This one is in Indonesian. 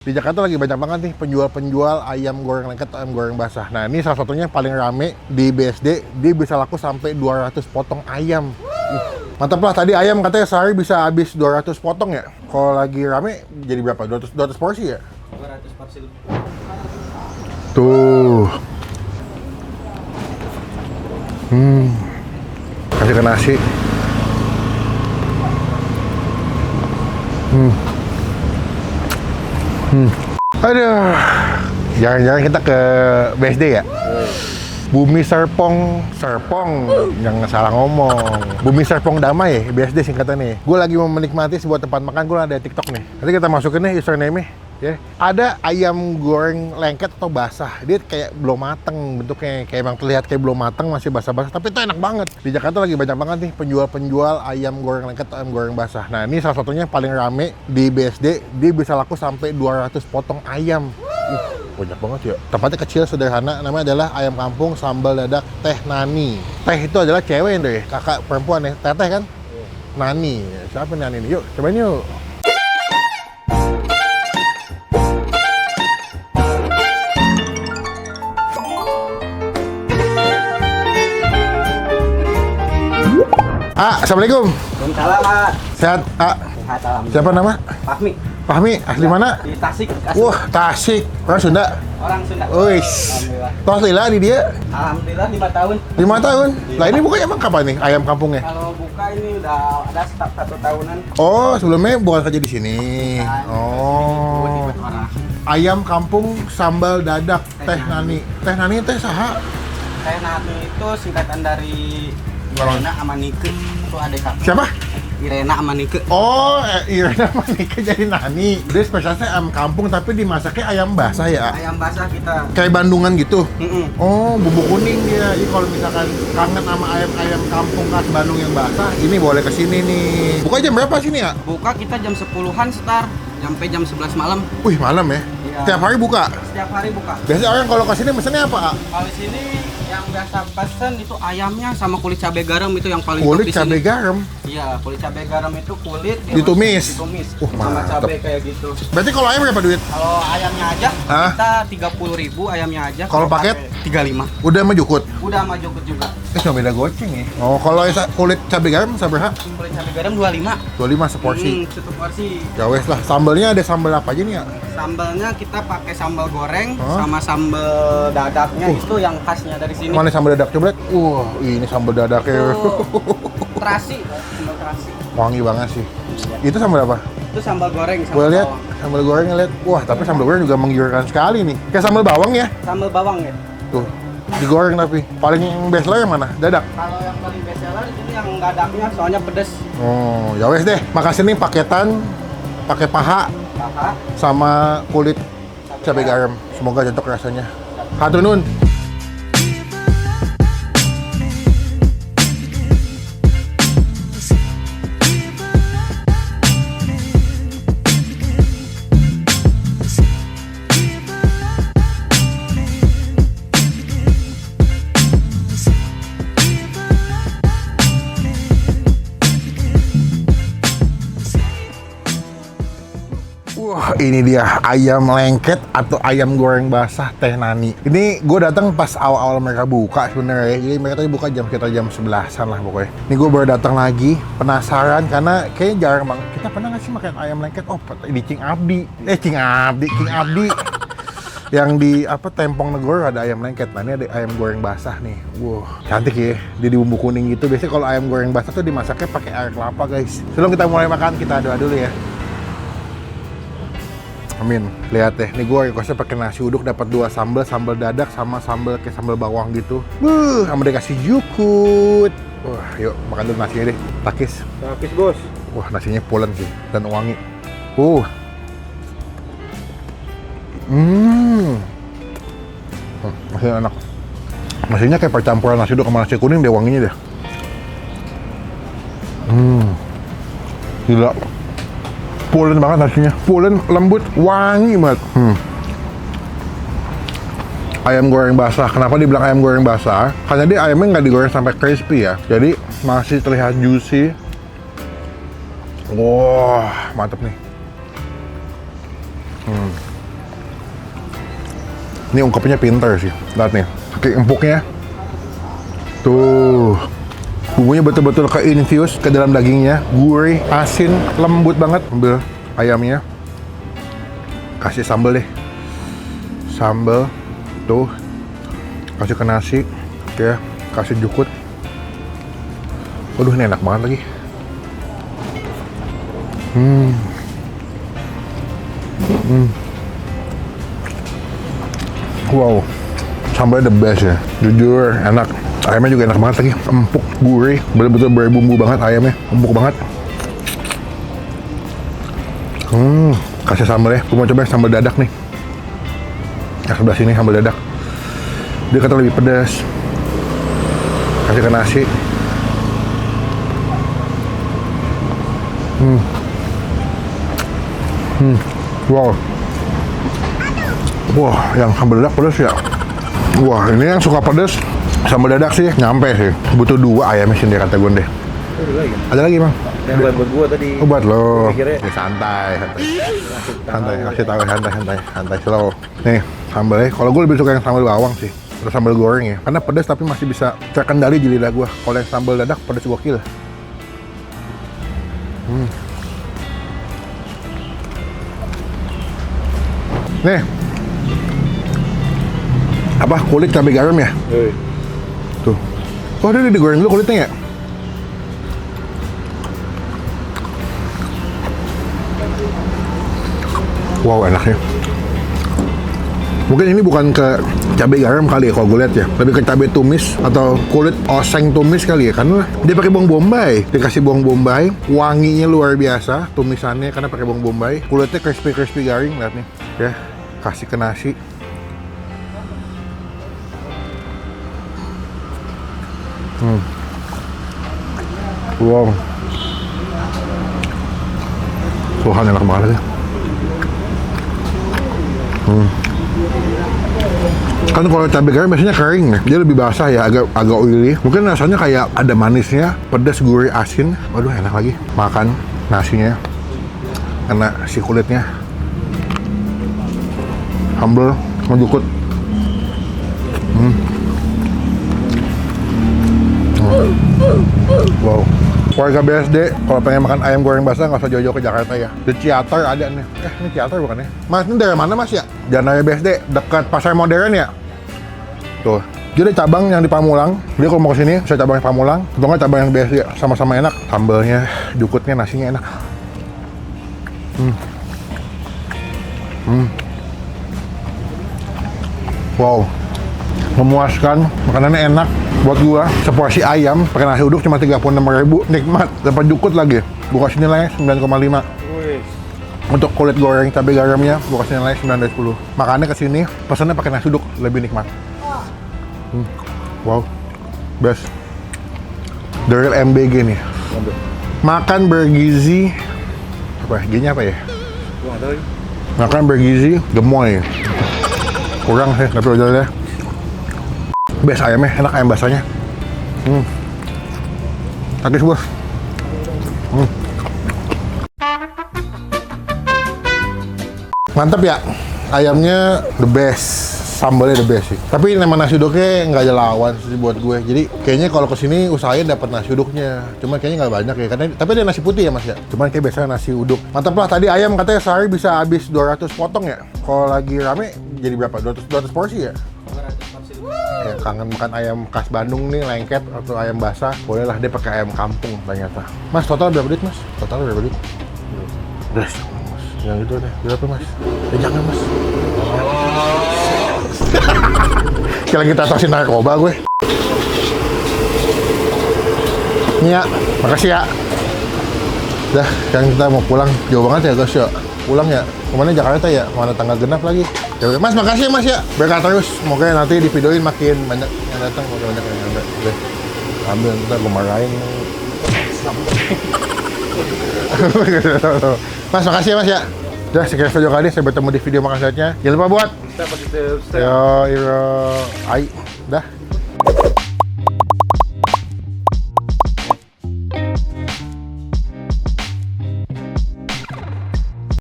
Di Jakarta lagi banyak banget nih penjual-penjual ayam goreng lengket atau ayam goreng basah. Nah, ini salah satunya paling rame di BSD. Dia bisa laku sampai 200 potong ayam. Mantap lah, tadi ayam katanya sehari bisa habis 200 potong ya. Kalau lagi rame jadi berapa? 200 porsi ya? 200 porsi lebih. Tuh. Kasih ke nasi. Aduh, jangan-jangan kita ke BSD ya? Bumi Serpong, jangan salah ngomong. Bumi Serpong Damai, BSD singkatannya. Gue lagi mau menikmati sebuah tempat makan, gue ada TikTok nih. Nanti kita masukin nih username-nya. Ya. Ada ayam goreng lengket atau basah. Dia kayak belum mateng bentuknya, kayak emang terlihat kayak belum mateng, masih basah-basah. Tapi itu enak banget. Di Jakarta lagi banyak banget nih penjual-penjual ayam goreng lengket atau ayam goreng basah. Nah, ini salah satunya paling rame di BSD. Dia bisa laku sampai 200 potong ayam. Banyak banget ya. Tempatnya kecil, sederhana. Namanya adalah Ayam Kampung Sambal Dadak Teh Nani. Teh itu adalah cewek deh, kakak perempuan ya. Teteh kan? Nani. Siapa Nani ini? Yuk, cobain yuk. Assalamualaikum. Waalaikumsalam, Pak. Sehat, Sehat, alhamdulillah. Siapa nama? Fahmi. Fahmi, asli mana? Di Tasik. Wah, Tasik. Orang Sunda. Orang Sunda. Wih. Alhamdulillah. Tuh asli lah di dia. Alhamdulillah 5 tahun. 5 tahun. Lah ini bukanya emang kapan nih ayam kampungnya? Kalau buka ini udah ada start 1 tahunan. Oh, sebelumnya bukan kerja di sini. Bukan. Oh. Buat orang. Ayam Kampung Sambal Dadak Teh Nani. Teh Nani teh saha? Teh Nani itu singkatan dari Naon? Irena sama Nike. Itu adik kakak. Siapa? Irena sama Nike. Oh, Irena Manike jadi Nani. Dia spesialnya ayam kampung tapi dimasaknya ayam basah ya? Ayam basah kita. Kayak Bandungan gitu? Mm-mm. Oh, bumbu kuning dia. Jadi kalau misalkan kangen sama ayam-ayam kampung khas Bandung yang basah, ini boleh ke sini nih. Buka jam berapa sini ya? Buka kita jam 10-an start. Sampai jam 11 malam. Wih, malam ya? Iya. Tiap hari buka? Setiap hari buka. Biasanya orang kalau ke sini mesennya apa, A? Kalau di sini yang biasa pesen itu ayamnya sama kulit cabai garam itu yang paling top Kulit di cabai sini. garam? Iya, kulit cabai garam itu kulit Ditumis? ditumis Wah, sama mantap. cabai kayak gitu. Berarti kalau ayam berapa duit? Kalau ayamnya aja Hah? kita 30.000 ayamnya aja. Kalau paket? 35. Udah majukut? Udah sama jokut juga. Cuma beda goceng ya? Oh, kalau kulit cabai garam seberapa? Kulit cabai garam 25. 25 seporsi. Satu porsi. Ya wes lah, sambalnya ada sambal apa aja nih ya? Sambalnya kita pakai sambal goreng Hah? sama sambal dadaknya itu yang khasnya dari sini. Mana sambal dadak coba lihat. Wah, ini sambal dadaknya. Terasi, sambal terasi. Wangi banget sih. Itu sambal apa? Itu sambal goreng, Gue sambal lihat bawang. sambal gorengnya lihat. Wah, tapi sambal goreng juga menggiurkan sekali nih. Kayak sambal bawang ya. Sambal bawang ya. Tuh, digoreng tapi. Paling best lah yang mana? Dadak. Kalau yang paling best seller ini yang dadaknya soalnya pedes. Oh, ya wes deh. Makasih nih paketan pakai paha Paha. sama kulit cabai garam. Semoga cocok rasanya. Hatur nuhun. Wah, ini dia ayam lengket atau ayam goreng basah Teh Nani. Ini gue datang pas awal-awal mereka buka sebenarnya. Jadi mereka tadi buka sekitar jam 11-an lah pokoknya. Ini gue baru datang lagi, penasaran karena kayaknya jarang banget. Kita pernah nggak sih makan ayam lengket? Oh, di King Abdi. King Abdi. Yang di Tempong Negoro ada ayam lengket. Nah, ini ada ayam goreng basah nih. Wow, cantik ya. Dia di bumbu kuning gitu. Biasanya kalau ayam goreng basah tuh dimasaknya pakai air kelapa, guys. Sebelum kita mulai makan, kita doa dulu ya. Amin. Lihat deh, nih gue requestnya pakai nasi uduk, dapat 2 sambal, sambal dadak sama sambal kayak sambal bawang gitu. Sama dikasih jukut. Wah, yuk makan dulu nasinya deh. Takis. Takis, Bos. Wah, nasinya pulen sih dan wangi. Masih enak. Nasinya kayak percampuran nasi uduk sama nasi kuning deh, wanginya deh. Gila. Pulen banget nasinya, pulen, lembut, wangi banget. Ayam goreng basah, kenapa dibilang ayam goreng basah? Karena dia ayamnya nggak digoreng sampai crispy ya, jadi masih terlihat juicy. Wah, mantep nih. Ini ungkapnya pinter sih. Lihat nih, pakai empuknya. Tuh. Bumbunya betul-betul ke-infuse ke dalam dagingnya. Gurih, asin, lembut banget. Ambil ayamnya. Kasih sambal deh. Sambal. Tuh. Kasih ke nasi. Oke, kasih jukut. Waduh, ini enak banget lagi. Wow, sambalnya the best ya. Jujur, enak. Ayamnya juga enak banget lagi. Empuk, gurih, betul-betul berbumbu banget ayamnya. Empuk banget. Kasih sambal ya. Gue mau coba sambal dadak nih. Yang sebelah sini sambal dadak. Dia kata lebih pedas. Kasih ke nasi. Wow. Wah, yang sambal dadak pedas ya. Wah, ini yang suka pedas sambal dadak sih nyampe sih. Butuh 2 ayamnya sendiri kata gue deh. Ada lagi bang? Yang buat gua tadi. Oh, buat lo. Mikirnya. Ya, santai. Kasih tahu santai slow. Nih sambalnya. Kalau gue lebih suka yang sambal bawang sih. Atau sambal goreng ya. Karena pedas tapi masih bisa terkendali di lidah gue. Kalau yang sambal dadak pedas gokil. Nih. Apa? Kulit cabai garam ya? Tuh. Oh, dia digoreng dulu kulitnya ya? Wow, enaknya. Mungkin ini bukan ke cabai garam kali ya kalau gue lihat ya. Lebih ke cabai tumis atau kulit oseng tumis kali ya. Karena dia pakai bawang bombay. Dikasih bawang bombay, wanginya luar biasa tumisannya karena pakai bawang bombay. Kulitnya crispy garing, lihat nih. Ya, kasih ke nasi. Wow. Tuhan enak banget ya. Kan kalau cabai garam biasanya kering ya, dia lebih basah ya, agak oily. Mungkin rasanya kayak ada manisnya, pedas, gurih, asin. Waduh, enak lagi. Makan nasinya, kena si kulitnya. Sambal, menjukut. Wow. Warga BSD, kalau pengen makan ayam goreng basah nggak usah jauh-jauh ke Jakarta ya. Di Ciater ada nih. Ini Ciater bukan ya? Mas, ini dari mana mas ya? Jalan Raya BSD, dekat Pasar Modern ya? Tuh. Jadi cabang yang di Pamulang. Jadi kalau mau kesini, saya cabang yang Pamulang. Atau nggak cabang yang BSD, sama-sama enak. Sambalnya, jukutnya, nasinya enak. Wow. Memuaskan, makanannya enak. Buat gua, seporsi ayam pakai nasi uduk cuma 36.000, nikmat, dapat jukut lagi. Gua kasih nilai 9,5. Untuk kulit goreng cabai garamnya, gua kasih nilai 9 dari 10. Makannya kesini, pesannya pakai nasi uduk, lebih nikmat. Wow, best. The real MBG nih. Makan bergizi, apa? G-nya apa ya? Gua nggak tahu. Makan bergizi, gemoy. Kurang sih, tapi udah deh. Best ayamnya, enak ayam basahnya. Takis bos. Mantap ya, ayamnya the best, sambalnya the best sih. Tapi nama nasi uduknya nggak ada lawan sih buat gue. Jadi kayaknya kalau kesini usahain dapat nasi uduknya. Cuma kayaknya nggak banyak ya, karena tapi ada nasi putih ya mas ya. Cuman kayak biasanya nasi uduk. Mantap lah, tadi ayam katanya sehari bisa habis 200 potong ya. Kalau lagi rame jadi berapa? 200 porsi ya? Ya, kangen makan ayam khas Bandung nih, lengket atau ayam basah, bolehlah dia pakai ayam kampung ternyata. Mas, total berapa duit mas? Total berapa duit? Mas, yang itu deh, berapa mas? Ya jangan mas. Kira kita atasin narkoba gue. Ini ya, makasih ya. Dah, sekarang kita mau pulang, jauh banget ya guys ya. Pulang ya, kemana Jakarta ya? Mana tanggal genap lagi? Ya udah, mas makasih ya mas ya. Berkah terus, semoga nanti di videoin makin banyak yang datang, makin banyak yang ada. Udah, ambil ntar gue marahin. Mas makasih ya mas ya. Udah, sekian video kali, saya bertemu di video makan selanjutnya. Jangan lupa buat Step positive step. yo, ai, dah.